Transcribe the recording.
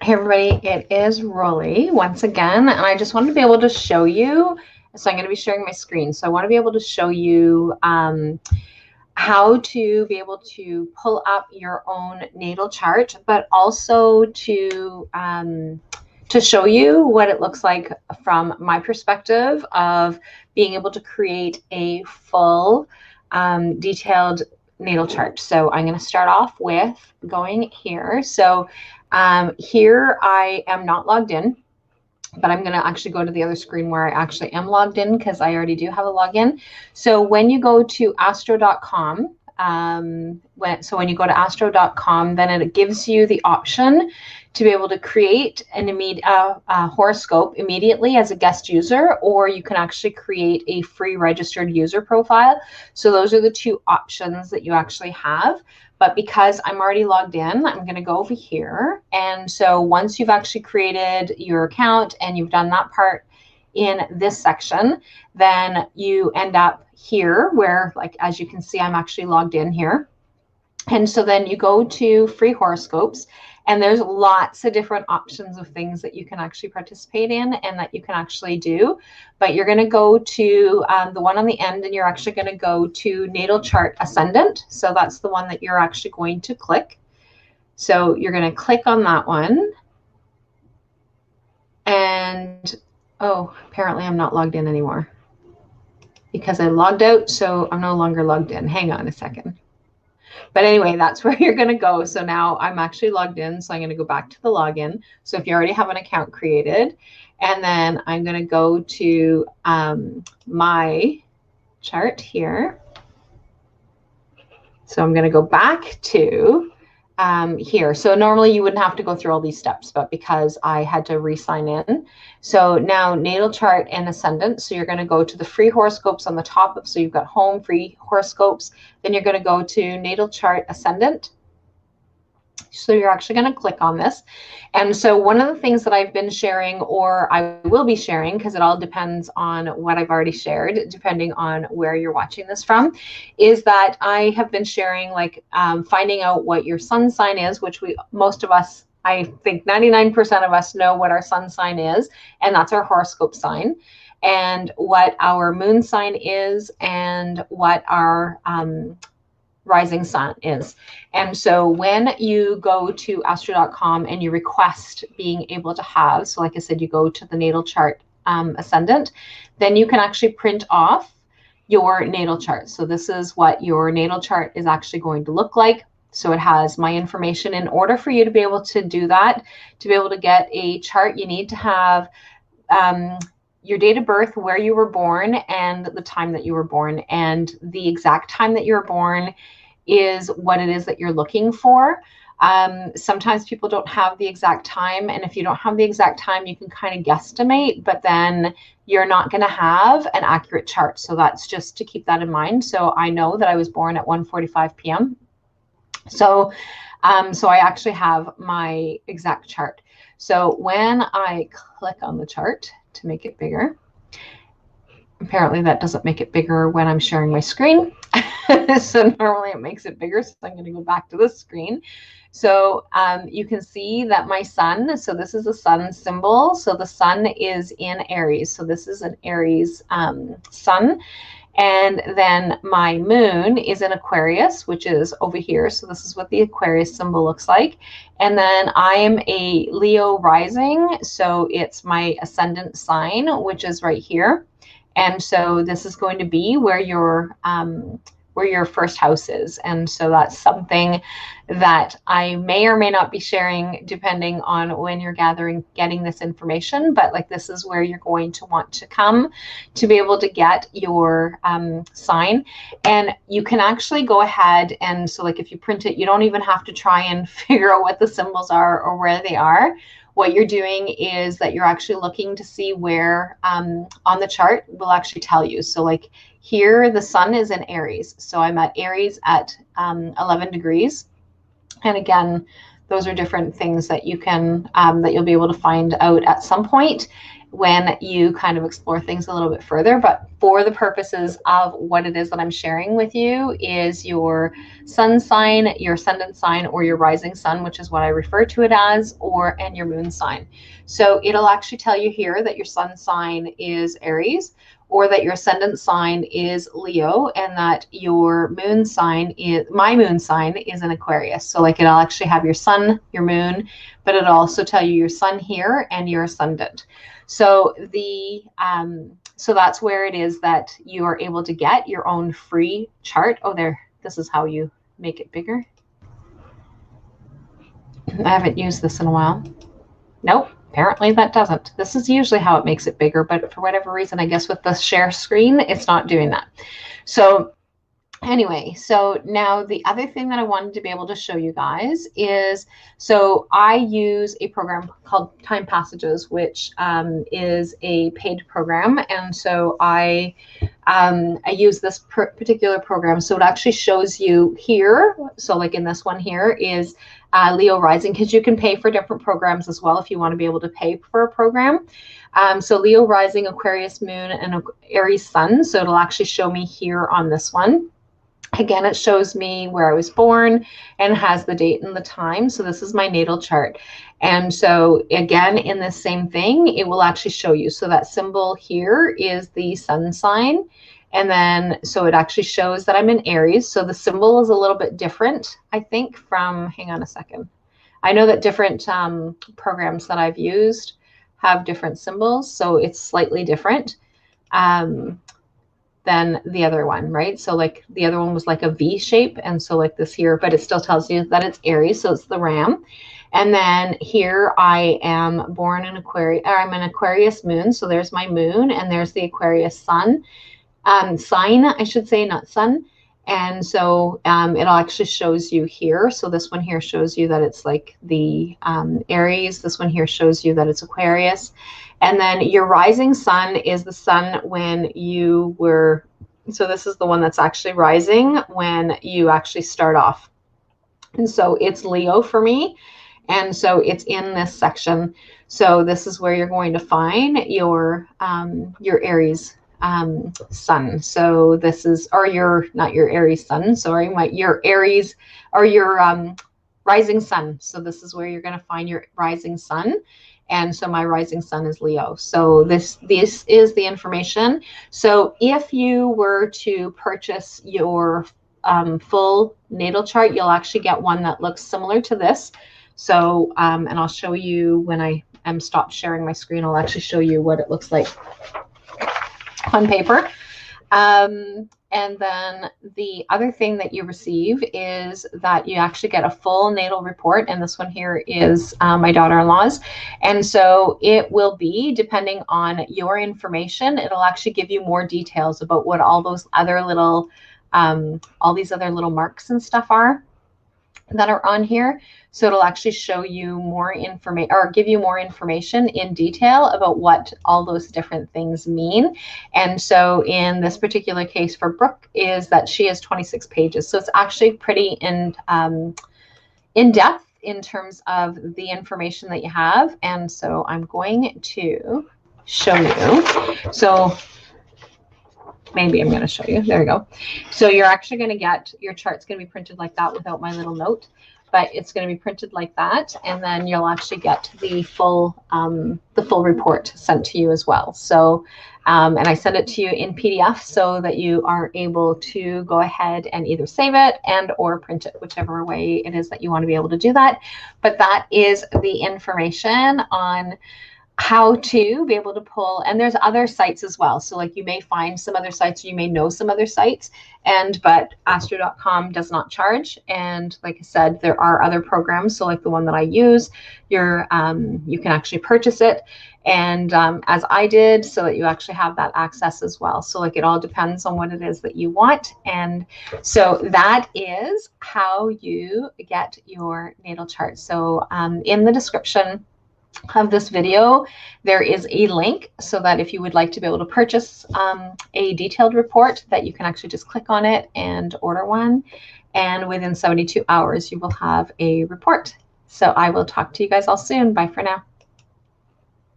Hey everybody, it is Rolly once again, and I just wanted to be able to show you, so I'm going to be sharing my screen. So I want to be able to show you how to be able to pull up your own natal chart, but also to show you what it looks like from my perspective of being able to create a full detailed natal chart. So I'm going to start off with going here. So here I am not logged in, but I'm going to actually go to the other screen where I actually am logged in because I already do have a login. So when you go to astro.com, when you go to astro.com, then it gives you the option to be able to create an immediate horoscope immediately as a guest user, or you can actually create a free registered user profile. So those are the two options that you actually have. But because I'm already logged in, I'm going to go over here. And so once you've actually created your account and you've done that part in this section, then you end up here where, like, as you can see, I'm actually logged in here. And so then you go to free horoscopes, and there's lots of different options of things that you can actually participate in and that you can actually do. But you're going to go to the one on the end, and you're actually going to go to Natal Chart Ascendant. So that's the one that you're actually going to click. So you're going to click on that one. And, oh, apparently I'm not logged in anymore because I logged out. So I'm no longer logged in. Hang on a second. But anyway, that's where you're going to go. So now I'm actually logged in. So I'm going to go back to the login. So if you already have an account created, and then I'm going to go to my chart here. So I'm going to go back to here. So normally you wouldn't have to go through all these steps, but because I had to re-sign in. So now Natal Chart and Ascendant. So you're going to go to the free horoscopes on the top. So you've got home, free horoscopes. Then you're going to go to Natal Chart Ascendant. So you're actually going to click on this. And so one of the things that I've been sharing, or I will be sharing, because it all depends on what I've already shared, depending on where you're watching this from, is that I have been sharing, like, finding out what your sun sign is, which most of us, I think 99% of us know what our sun sign is, and that's our horoscope sign, and what our moon sign is, and what our rising sun is. And so when you go to astro.com and you request being able to have, so like I said, you go to the Natal Chart Ascendant, then you can actually print off your natal chart. So this is what your natal chart is actually going to look like. So it has my information. In order for you to be able to do that, to be able to get a chart, you need to have your date of birth, where you were born, and the time that you were born. And the exact time that you were born is what it is that you're looking for. Sometimes people don't have the exact time, and if you don't have the exact time, you can kind of guesstimate, but then you're not going to have an accurate chart. So that's just to keep that in mind. So I know that I was born at 1:45 p.m. So I actually have my exact chart. So when I click on the chart to make it bigger, apparently that doesn't make it bigger when I'm sharing my screen. So normally it makes it bigger. So I'm going to go back to this screen. So you can see that my sun, so this is the sun symbol. So the sun is in Aries. So this is an Aries sun. And then my moon is in Aquarius, which is over here. So this is what the Aquarius symbol looks like. And then I am a Leo rising. So it's my ascendant sign, which is right here. And so this is going to be where your first house is. And so that's something that I may or may not be sharing depending on when you're getting this information. But like, this is where you're going to want to come to be able to get your sign. And you can actually go ahead, and so like if you print it, you don't even have to try and figure out what the symbols are or where they are. What you're doing is that you're actually looking to see where on the chart will actually tell you. So like here, the sun is in Aries. So I'm at Aries at 11 degrees. And again, those are different things that you can, that you'll be able to find out at some point. when you kind of explore things a little bit further. But for the purposes of what it is that I'm sharing with you is your sun sign, your ascendant sign, or your rising sun, which is what I refer to it as, and your moon sign. So it'll actually tell you here that your sun sign is Aries, or that your ascendant sign is Leo, and that your moon sign is, my moon sign is an Aquarius. So like it'll actually have your sun, your moon, but it'll also tell you your sun here and your ascendant. So so that's where it is that you are able to get your own free chart. Oh, there, this is how you make it bigger. I haven't used this in a while. Nope. Apparently that doesn't. This is usually how it makes it bigger, but for whatever reason, I guess with the share screen, it's not doing that. So anyway, so now the other thing that I wanted to be able to show you guys is, so I use a program called Time Passages, which is a paid program. And so I use this particular program. So it actually shows you here. So like in this one here is Leo rising, because you can pay for different programs as well if you want to be able to pay for a program. So Leo rising, Aquarius moon, and Aries sun. So it'll actually show me here on this one. Again, it shows me where I was born and has the date and the time. So this is my natal chart. And so again, in the same thing, it will actually show you. So that symbol here is the sun sign. And then, so it actually shows that I'm in Aries. So the symbol is a little bit different, I think, from, hang on a second. I know that different programs that I've used have different symbols. So it's slightly different than the other one, right? So like the other one was like a V shape. And so like this here, but it still tells you that it's Aries. So it's the ram. And then here I am born in Aquarius, or I'm an Aquarius moon. So there's my moon and there's the Aquarius sun. Sign, I should say, not sun. And so it actually shows you here. So this one here shows you that it's like the Aries. This one here shows you that it's Aquarius. And then your rising sun is the sun when you were, so this is the one that's actually rising when you actually start off. And so it's Leo for me. And so it's in this section. So this is where you're going to find your Aries sun. So this is, or your, not your Aries sun, sorry, your Aries, or your rising sun. So this is where you're going to find your rising sun. And so my rising sun is Leo. So this is the information. So if you were to purchase your full natal chart, you'll actually get one that looks similar to this. So, and I'll show you when I am stopped sharing my screen, I'll actually show you what it looks like on paper. And then the other thing that you receive is that you actually get a full natal report. And this one here is my daughter-in-law's. And so it will be, depending on your information, it'll actually give you more details about what all those other little, all these other little marks and stuff are that are on here. So it'll actually show you more information, or give you more information in detail about what all those different things mean. And so in this particular case for Brooke is that she has 26 pages. So it's actually pretty in depth in terms of the information that you have. And so I'm going to show you. So maybe I'm going to show you. There you go. So you're actually going to get, your chart's going to be printed like that without my little note, but it's going to be printed like that. And then you'll actually get the full report sent to you as well. So, and I send it to you in PDF so that you are able to go ahead and either save it and or print it, whichever way it is that you want to be able to do that. But that is the information on how to be able to pull, and there's other sites as well. So like you may find some other sites, you may know some other sites, but astro.com does not charge. And like I said, there are other programs. So like the one that I use, you can actually purchase it. And as I did, so that you actually have that access as well. So like it all depends on what it is that you want. And so that is how you get your natal chart. So in the description of this video, there is a link so that if you would like to be able to purchase a detailed report, that you can actually just click on it and order one. And within 72 hours, you will have a report. So I will talk to you guys all soon. Bye for now.